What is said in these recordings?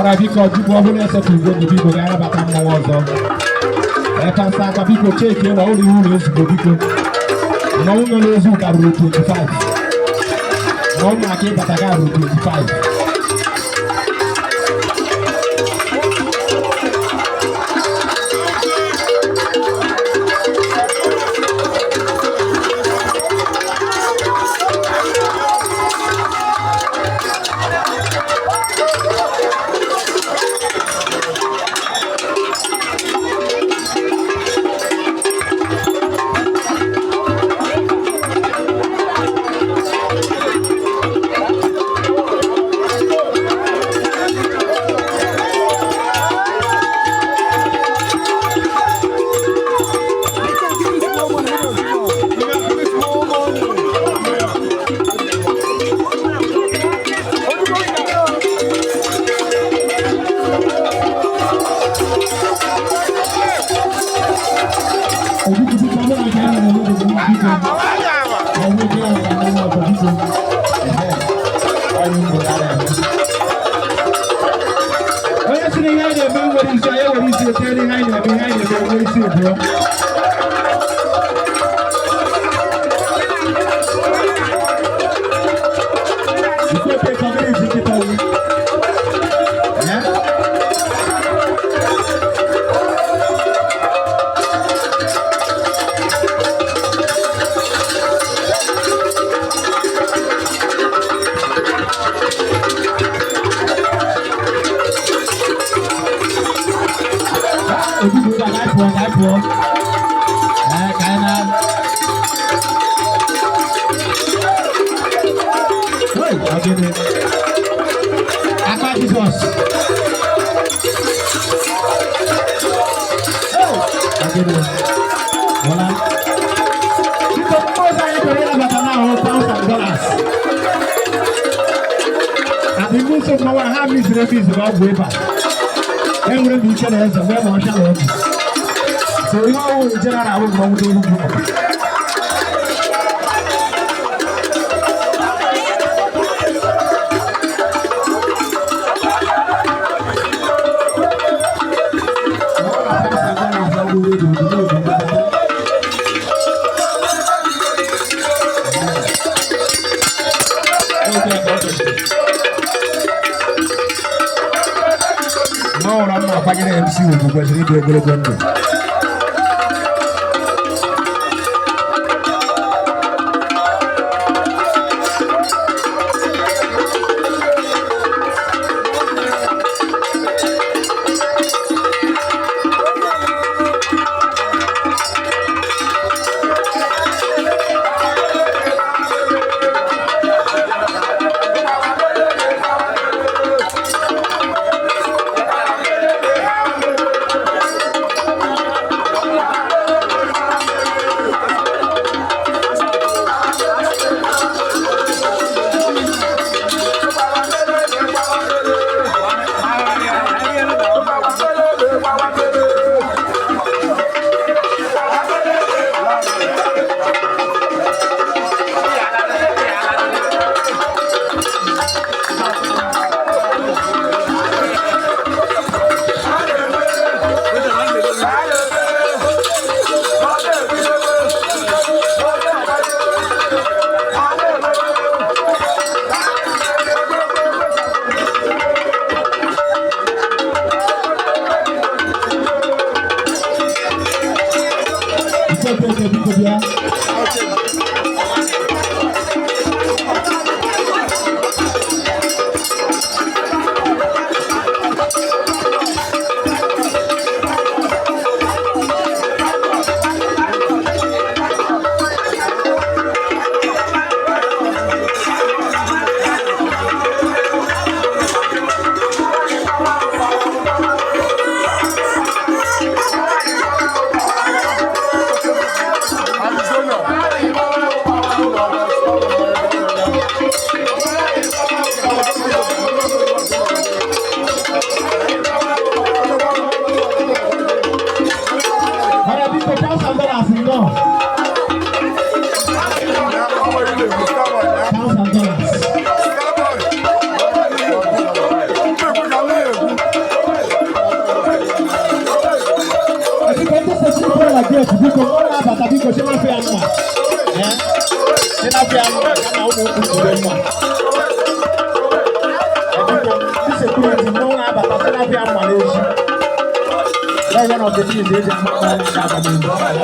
Agora biko tipo ọbụla esetugo gị biko ga-arabata mmọnwụ ọzọ. Ekansa aka biko cheki na ụlọ iwu na-ezugbo biko. Mmọnwụ nọ n'ezu karịrị 25. Mmọnwụ maka ịbata ga-arụ 25. So you know, general, I will go to no, I'm not finding MC because we do a good one. Ambulance biko ona bata biko se ma fe anwa. Se na fe anwa na o mo ku de mo. Se ku ti mo na bata se na fe anwa le ji. One of the things they just want to have a new one.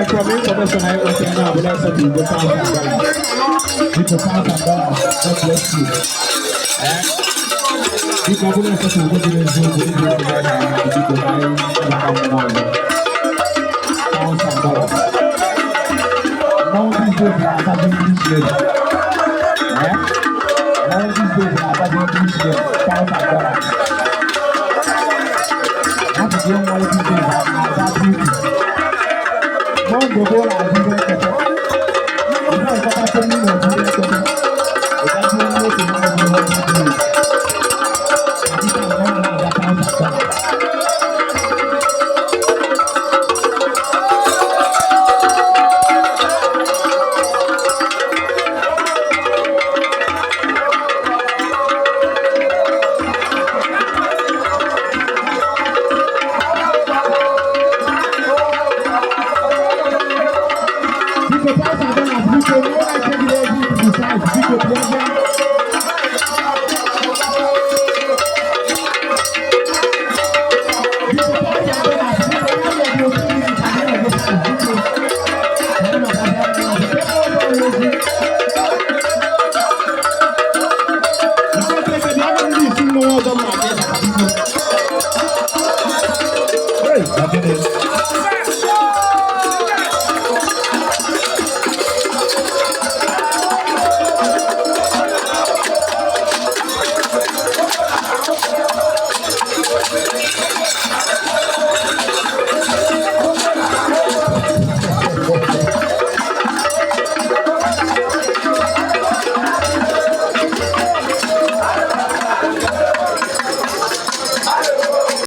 From information I want to know, but that's something you can't people can't God bless you. People are going to say, what do you do? People buy $1,000. Now these days are having this lady. Now these days are having this lady. $1,000. Not the young one these days are beauty. Não, eu vou lá, eu vou lá.